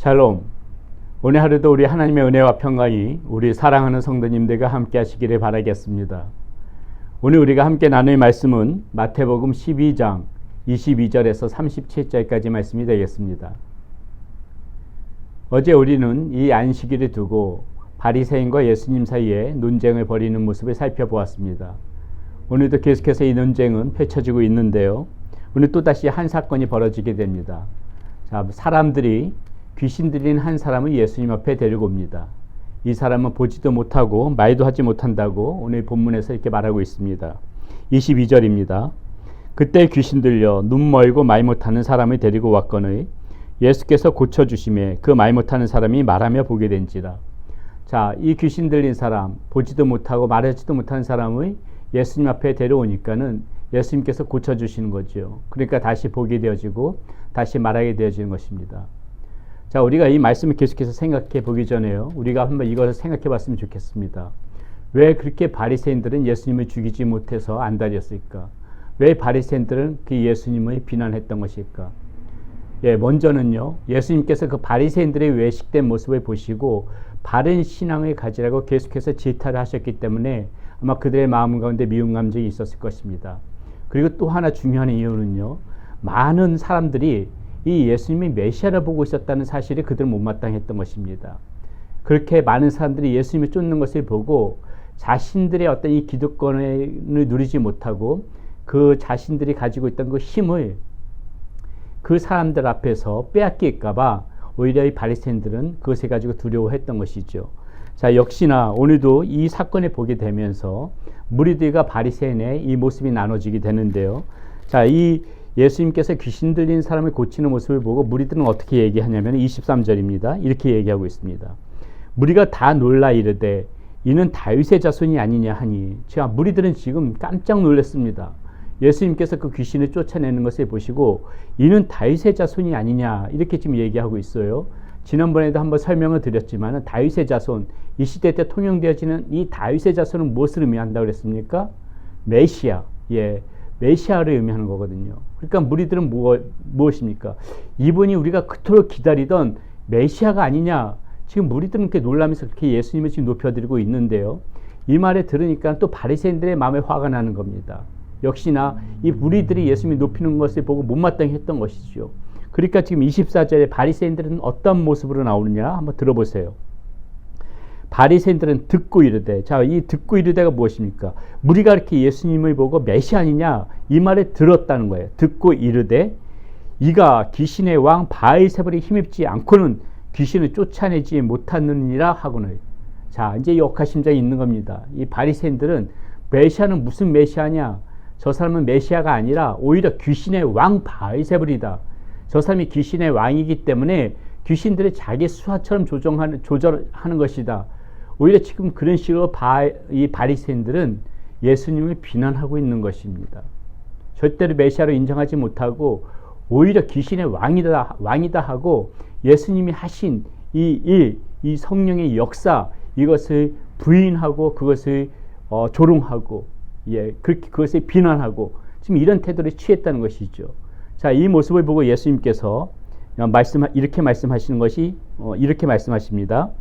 샬롬. 오늘 하루도 우리 하나님의 은혜와 평강이 우리 사랑하는 성도님들과 함께 하시기를 바라겠습니다. 오늘 우리가 함께 나눌 말씀은 마태복음 12장 22절에서 37절까지 말씀이 되겠습니다. 어제 우리는 이 안식일을 두고 바리새인과 예수님 사이에 논쟁을 벌이는 모습을 살펴보았습니다. 오늘도 계속해서 이 논쟁은 펼쳐지고 있는데요. 오늘 또다시 한 사건이 벌어지게 됩니다. 자, 사람들이 귀신 들린 한 사람을 예수님 앞에 데리고 옵니다. 이 사람은 보지도 못하고 말도 하지 못한다고 오늘 본문에서 이렇게 말하고 있습니다. 22절입니다. 그때 귀신 들려 눈 멀고 말 못하는 사람을 데리고 왔거늘 예수께서 고쳐주심에 그 말 못하는 사람이 말하며 보게 된지라. 자, 이 귀신 들린 사람, 보지도 못하고 말하지도 못하는 사람을 예수님 앞에 데려오니까는 예수님께서 고쳐주시는 거죠. 그러니까 다시 보게 되어지고 다시 말하게 되어지는 것입니다. 자, 우리가 이 말씀을 계속해서 생각해 보기 전에요, 우리가 한번 이것을 생각해 봤으면 좋겠습니다. 왜 그렇게 바리새인들은 예수님을 죽이지 못해서 안달이었을까? 왜 바리새인들은 그 예수님을 비난했던 것일까? 먼저는요, 예수님께서 그 바리새인들의 외식된 모습을 보시고 바른 신앙을 가지라고 계속해서 질타를 하셨기 때문에 아마 그들의 마음 가운데 미운 감정이 있었을 것입니다. 그리고 또 하나 중요한 이유는요, 많은 사람들이 이 예수님이 메시아를 보고 있었다는 사실이 그들은 못마땅했던 것입니다. 그렇게 많은 사람들이 예수님을 쫓는 것을 보고 자신들의 어떤 이 기득권을 누리지 못하고 그 자신들이 가지고 있던 그 힘을 그 사람들 앞에서 빼앗길까 봐 오히려 이 바리새인들은 그것을 가지고 두려워했던 것이죠. 자, 역시나 오늘도 이 사건을 보게 되면서 무리들과 바리새인의 이 모습이 나눠지게 되는데요. 자, 이 예수님께서 귀신 들린 사람을 고치는 모습을 보고 무리들은 어떻게 얘기하냐면 23절입니다. 이렇게 얘기하고 있습니다. 무리가 다 놀라 이르되 이는 다윗의 자손이 아니냐 하니. 자, 무리들은 지금 깜짝 놀랐습니다. 예수님께서 그 귀신을 쫓아내는 것을 보시고 이는 다윗의 자손이 아니냐 이렇게 지금 얘기하고 있어요. 지난번에도 한번 설명을 드렸지만 다윗의 자손, 이 시대 때 통용되어지는 이 다윗의 자손은 무엇을 의미한다고 그랬습니까? 메시아, 메시아를 의미하는 거거든요. 그러니까 무리들은 무엇입니까? 이분이 우리가 그토록 기다리던 메시아가 아니냐. 지금 무리들은 그렇게 놀라면서 그렇게 예수님을 지금 높여드리고 있는데요. 이 말을 들으니까 또 바리새인들의 마음에 화가 나는 겁니다. 역시나 이 무리들이 예수님을 높이는 것을 보고 못마땅히 했던 것이죠. 그러니까 지금 24절에 바리새인들은 어떤 모습으로 나오느냐 한번 들어보세요. 바리새인들은 듣고 이르되, 자, 이 듣고 이르되가 무엇입니까? 무리가 이렇게 예수님을 보고 메시아 아니냐 이 말을 들었다는 거예요. 듣고 이르되 이가 귀신의 왕 바알세불에 힘입지 않고는 귀신을 쫓아내지 못하느니라 하고는. 자, 이제 역가심장이 있는 겁니다. 이 바리새인들은 메시아는 무슨 메시아냐? 저 사람은 메시아가 아니라 오히려 귀신의 왕 바알세불이다. 저 사람이 귀신의 왕이기 때문에 귀신들을 자기 수하처럼 조절하는 것이다. 오히려 지금 그런 식으로 이 바리새인들은 예수님을 비난하고 있는 것입니다. 절대로 메시아로 인정하지 못하고 오히려 귀신의 왕이다 하고 예수님이 하신 이 성령의 역사, 이것을 부인하고 그것을 조롱하고, 그렇게 그것을 비난하고 지금 이런 태도를 취했다는 것이죠. 자, 이 모습을 보고 예수님께서 이렇게 말씀하십니다.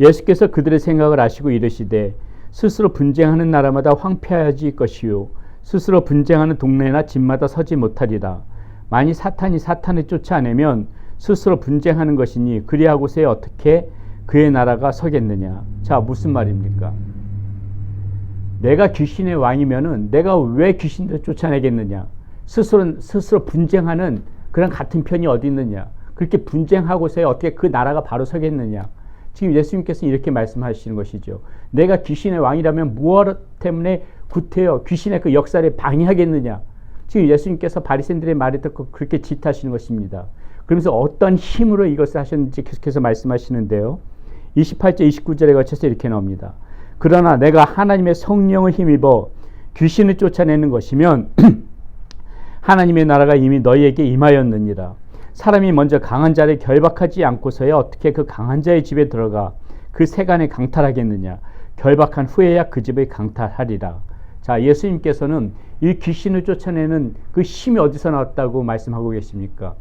예수께서 그들의 생각을 아시고 이르시되 스스로 분쟁하는 나라마다 황폐하여질 것이요 스스로 분쟁하는 동네나 집마다 서지 못하리라. 만일 사탄이 사탄을 쫓아내면 스스로 분쟁하는 것이니 그리하고서야 어떻게 그의 나라가 서겠느냐. 자, 무슨 말입니까? 내가 귀신의 왕이면은 내가 왜 귀신들을 쫓아내겠느냐. 스스로 분쟁하는 그런 같은 편이 어디 있느냐. 그렇게 분쟁하고서야 어떻게 그 나라가 바로 서겠느냐. 지금 예수님께서 이렇게 말씀하시는 것이죠. 내가 귀신의 왕이라면 무엇 때문에 구태여 귀신의 그 역사를 방해하겠느냐. 지금 예수님께서 바리새인들의 말을 듣고 그렇게 질타하시는 것입니다. 그러면서 어떤 힘으로 이것을 하셨는지 계속해서 말씀하시는데요. 28절 29절에 거쳐서 이렇게 나옵니다. 그러나 내가 하나님의 성령을 힘입어 귀신을 쫓아내는 것이면 하나님의 나라가 이미 너희에게 임하였느니라. 사람이 먼저 강한 자를 결박하지 않고서야 어떻게 그 강한 자의 집에 들어가 그 세간을 강탈하겠느냐. 결박한 후에야 그 집을 강탈하리라. 자, 예수님께서는 이 귀신을 쫓아내는 그 힘이 어디서 나왔다고 말씀하고 계십니까?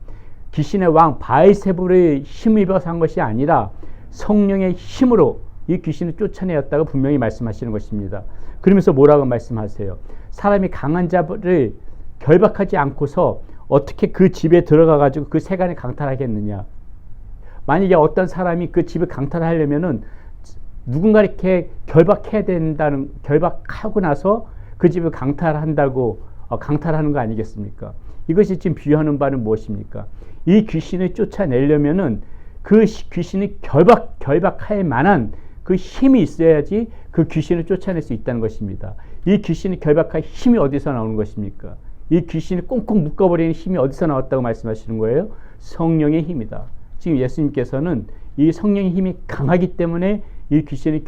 귀신의 왕 바알세불의 힘입어서 한 것이 아니라 성령의 힘으로 이 귀신을 쫓아내었다고 분명히 말씀하시는 것입니다. 그러면서 뭐라고 말씀하세요? 사람이 강한 자를 결박하지 않고서 어떻게 그 집에 들어가 가지고 그 세간을 강탈하겠느냐. 만약에 어떤 사람이 그 집을 강탈하려면은 누군가 이렇게 결박해야 된다는, 결박하고 나서 그 집을 강탈한다고 강탈하는 거 아니겠습니까? 이것이 지금 비유하는 바는 무엇입니까? 이 귀신을 쫓아내려면은 그 귀신을 결박할 만한 그 힘이 있어야지 그 귀신을 쫓아낼 수 있다는 것입니다. 이 귀신을 결박할 힘이 어디서 나오는 것입니까? 이 귀신을 꽁꽁 묶어버리는 힘이 어디서 나왔다고 말씀하시는 거예요? 성령의 힘이다. 지금 예수님께서는 이 성령의 힘이 강하기 때문에 이 귀신을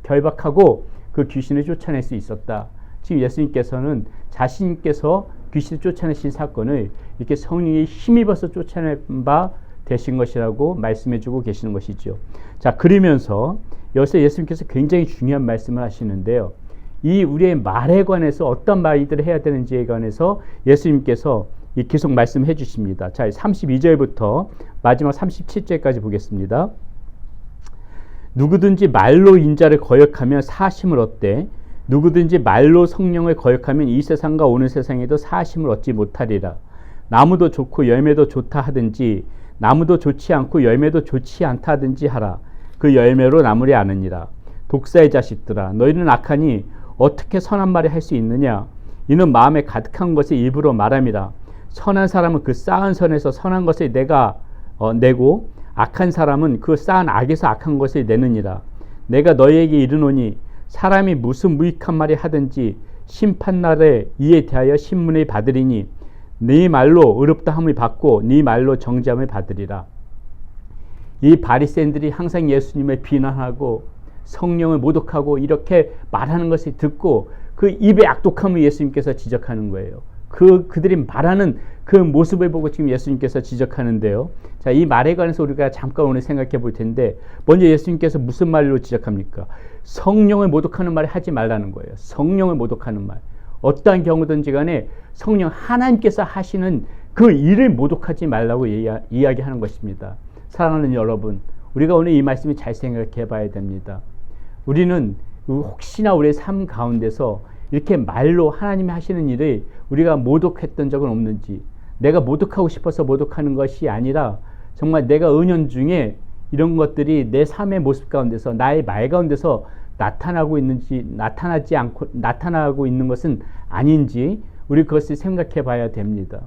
결박하고 그 귀신을 쫓아낼 수 있었다. 지금 예수님께서는 자신께서 귀신을 쫓아내신 사건을 이렇게 성령의 힘입어서 쫓아낸 바 되신 것이라고 말씀해주고 계시는 것이죠. 자, 그러면서 여기서 예수님께서 굉장히 중요한 말씀을 하시는데요. 이 우리의 말에 관해서 어떤 말들을 해야 되는지에 관해서 예수님께서 계속 말씀해 주십니다. 자, 32절부터 마지막 37절까지 보겠습니다. 누구든지 말로 인자를 거역하면 사심을 얻되 누구든지 말로 성령을 거역하면 이 세상과 오는 세상에도 사심을 얻지 못하리라. 나무도 좋고 열매도 좋다 하든지 나무도 좋지 않고 열매도 좋지 않다 하든지 하라. 그 열매로 나무를 아느니라. 독사의 자식들아, 너희는 악하니 어떻게 선한 말을 할 수 있느냐? 이는 마음에 가득한 것을 입으로 말함이라. 선한 사람은 그 쌓은 선에서 선한 것을 내고 악한 사람은 그 쌓은 악에서 악한 것을 내느니라. 내가 너희에게 이르노니 사람이 무슨 무익한 말을 하든지 심판날에 이에 대하여 신문을 받으리니 네 말로 의롭다 함을 받고 네 말로 정죄함을 받으리라. 이 바리새인들이 항상 예수님을 비난하고 성령을 모독하고 이렇게 말하는 것을 듣고 그 입의 악독함을 예수님께서 지적하는 거예요. 그들이 말하는 그 모습을 보고 지금 예수님께서 지적하는데요. 자, 이 말에 관해서 우리가 잠깐 오늘 생각해 볼 텐데, 먼저 예수님께서 무슨 말로 지적합니까? 성령을 모독하는 말을 하지 말라는 거예요. 성령을 모독하는 말. 어떠한 경우든지 간에 성령 하나님께서 하시는 그 일을 모독하지 말라고 이야기하는 것입니다. 사랑하는 여러분, 우리가 오늘 이 말씀을 잘 생각해 봐야 됩니다. 우리는 혹시나 우리의 삶 가운데서 이렇게 말로 하나님이 하시는 일을 우리가 모독했던 적은 없는지, 내가 모독하고 싶어서 모독하는 것이 아니라 정말 내가 은연중에 이런 것들이 내 삶의 모습 가운데서 나의 말 가운데서 나타나고 있는 것은 아닌지 우리 그것을 생각해 봐야 됩니다.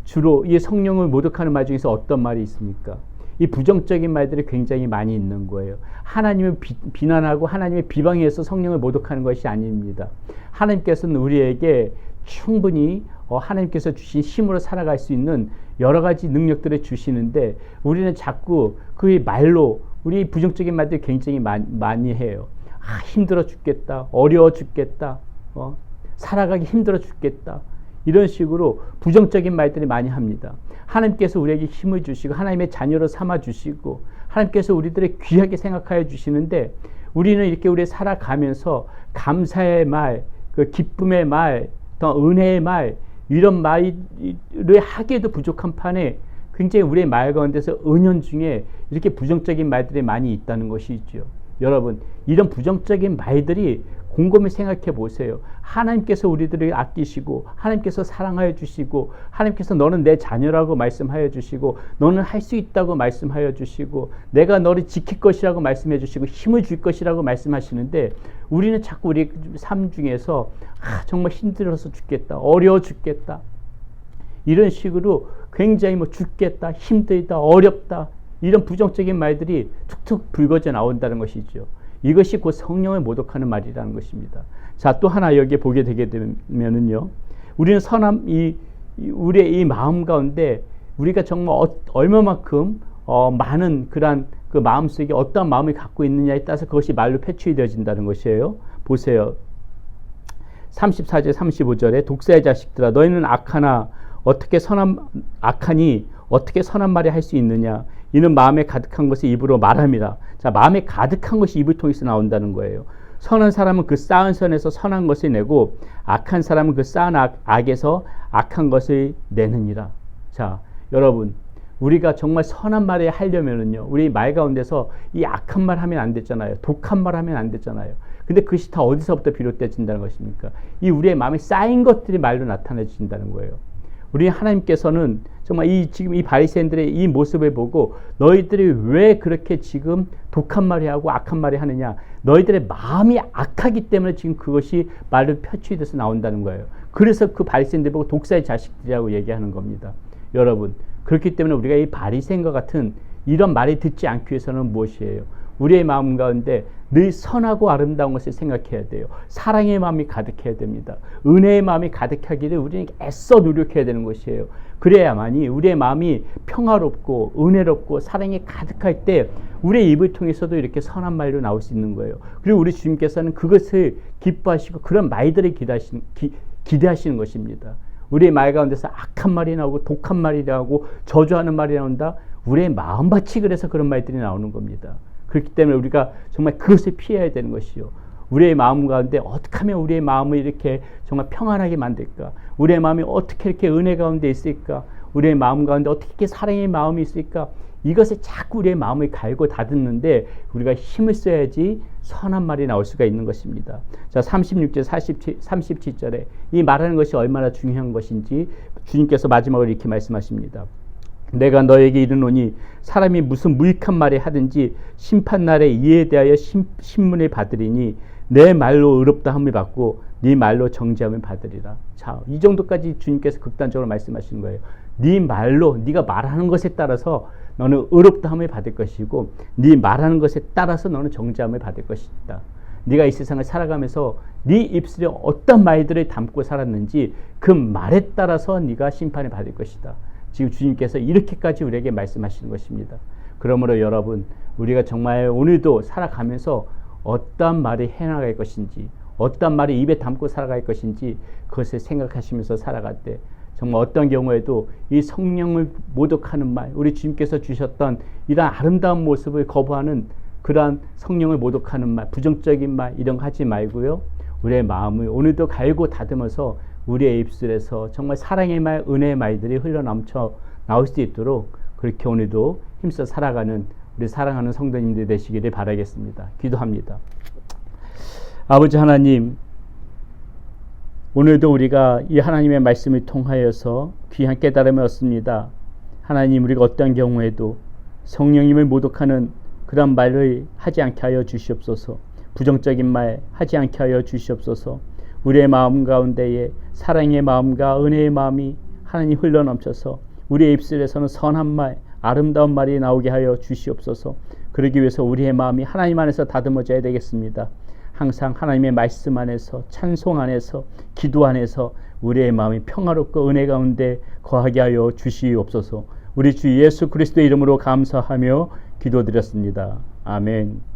주로 이 성령을 모독하는 말 중에서 어떤 말이 있습니까? 이 부정적인 말들이 굉장히 많이 있는 거예요. 하나님을 비난하고 하나님의 비방해서 성령을 모독하는 것이 아닙니다. 하나님께서는 우리에게 충분히 하나님께서 주신 힘으로 살아갈 수 있는 여러 가지 능력들을 주시는데 우리는 자꾸 그 말로 우리 부정적인 말들 굉장히 많이 해요. 힘들어 죽겠다, 어려워 죽겠다, 살아가기 힘들어 죽겠다, 이런 식으로 부정적인 말들이 많이 합니다. 하나님께서 우리에게 힘을 주시고 하나님의 자녀로 삼아 주시고 하나님께서 우리들을 귀하게 생각하여 주시는데 우리는 이렇게 우리 살아가면서 감사의 말, 그 기쁨의 말, 또 은혜의 말, 이런 말을 하기에도 부족한 판에 굉장히 우리의 말 가운데서 은연중에 이렇게 부정적인 말들이 많이 있다는 것이죠. 여러분, 이런 부정적인 말들이 곰곰이 생각해 보세요. 하나님께서 우리들을 아끼시고 하나님께서 사랑하여 주시고 하나님께서 너는 내 자녀라고 말씀하여 주시고 너는 할 수 있다고 말씀하여 주시고 내가 너를 지킬 것이라고 말씀해 주시고 힘을 줄 것이라고 말씀하시는데 우리는 자꾸 우리 삶 중에서 정말 힘들어서 죽겠다, 어려워 죽겠다, 이런 식으로 굉장히 죽겠다, 힘들다, 어렵다, 이런 부정적인 말들이 툭툭 불거져 나온다는 것이죠. 이것이 곧 성령을 모독하는 말이라는 것입니다. 자, 또 하나 여기에 보게 되게 되면은요, 우리는 우리의 이 마음 가운데 우리가 정말 얼마만큼 많은 그러한 그 마음속에 어떤 마음을 갖고 있느냐에 따라서 그것이 말로 표출이 되어진다는 것이에요. 보세요. 34절 35절에 독사의 자식들아, 너희는 악하니 어떻게 선한 말을 할 수 있느냐? 이는 마음에 가득한 것이 입으로 말함이라. 자, 마음에 가득한 것이 입을 통해서 나온다는 거예요. 선한 사람은 그 쌓은 선에서 선한 것을 내고 악한 사람은 그 쌓은 악에서 악한 것을 내느니라. 자, 여러분, 우리가 정말 선한 말을 하려면은요, 우리 말 가운데서 이 악한 말 하면 안 됐잖아요. 독한 말 하면 안 됐잖아요. 근데 그것이 다 어디서부터 비롯되어진다는 것입니까? 이 우리의 마음에 쌓인 것들이 말로 나타내진다는 거예요. 우리 하나님께서는 정말 지금 이 바리새인들의 이 모습을 보고 너희들이 왜 그렇게 지금 독한 말이 하고 악한 말이 하느냐? 너희들의 마음이 악하기 때문에 지금 그것이 말로 표출돼서 나온다는 거예요. 그래서 그 바리새인들 보고 독사의 자식들이라고 얘기하는 겁니다. 여러분, 그렇기 때문에 우리가 이 바리새인과 같은 이런 말이 듣지 않기 위해서는 무엇이에요? 우리의 마음 가운데 늘 선하고 아름다운 것을 생각해야 돼요. 사랑의 마음이 가득해야 됩니다. 은혜의 마음이 가득하기를 우리는 애써 노력해야 되는 것이에요. 그래야만이 우리의 마음이 평화롭고 은혜롭고 사랑이 가득할 때 우리의 입을 통해서도 이렇게 선한 말로 나올 수 있는 거예요. 그리고 우리 주님께서는 그것을 기뻐하시고 그런 말들을 기대하시는 것입니다. 우리의 말 가운데서 악한 말이 나오고 독한 말이 나오고 저주하는 말이 나온다. 우리의 마음밭이 그래서 그런 말들이 나오는 겁니다. 그렇기 때문에 우리가 정말 그것을 피해야 되는 것이요. 우리의 마음 가운데 어떻게 하면 우리의 마음을 이렇게 정말 평안하게 만들까? 우리의 마음이 어떻게 이렇게 은혜 가운데 있을까? 우리의 마음 가운데 어떻게 이렇게 사랑의 마음이 있을까? 이것을 자꾸 우리의 마음을 갈고 다듬는데 우리가 힘을 써야지 선한 말이 나올 수가 있는 것입니다. 자, 36절, 37절에 이 말하는 것이 얼마나 중요한 것인지 주님께서 마지막으로 이렇게 말씀하십니다. 내가 너에게 이르노니 사람이 무슨 무익한 말을 하든지 심판날에 이에 대하여 신문을 받으리니 내 말로 의롭다 함을 받고 네 말로 정죄함을 받으리라. 자, 이 정도까지 주님께서 극단적으로 말씀하시는 거예요. 네 말로 네가 말하는 것에 따라서 너는 의롭다 함을 받을 것이고 네 말하는 것에 따라서 너는 정죄함을 받을 것이다. 네가 이 세상을 살아가면서 네 입술에 어떤 말들을 담고 살았는지 그 말에 따라서 네가 심판을 받을 것이다. 지금 주님께서 이렇게까지 우리에게 말씀하시는 것입니다. 그러므로 여러분, 우리가 정말 오늘도 살아가면서 어떤 말을 해나갈 것인지, 어떤 말을 입에 담고 살아갈 것인지 그것을 생각하시면서 살아갈 때 정말 어떤 경우에도 이 성령을 모독하는 말, 우리 주님께서 주셨던 이러한 아름다운 모습을 거부하는 그러한 성령을 모독하는 말, 부정적인 말 이런 거 하지 말고요. 우리의 마음을 오늘도 갈고 다듬어서 우리의 입술에서 정말 사랑의 말, 은혜의 말들이 흘러넘쳐 나올 수 있도록 그렇게 오늘도 힘써 살아가는 우리 사랑하는 성도님들 되시기를 바라겠습니다. 기도합니다. 아버지 하나님, 오늘도 우리가 이 하나님의 말씀을 통하여서 귀한 깨달음을 얻습니다. 하나님, 우리가 어떤 경우에도 성령님을 모독하는 그런 말을 하지 않게 하여 주시옵소서. 부정적인 말 하지 않게 하여 주시옵소서. 우리의 마음 가운데에 사랑의 마음과 은혜의 마음이 하나님 흘러넘쳐서 우리의 입술에서는 선한 말, 아름다운 말이 나오게 하여 주시옵소서. 그러기 위해서 우리의 마음이 하나님 안에서 다듬어져야 되겠습니다. 항상 하나님의 말씀 안에서, 찬송 안에서, 기도 안에서 우리의 마음이 평화롭고 은혜 가운데 거하게 하여 주시옵소서. 우리 주 예수 그리스도의 이름으로 감사하며 기도드렸습니다. 아멘.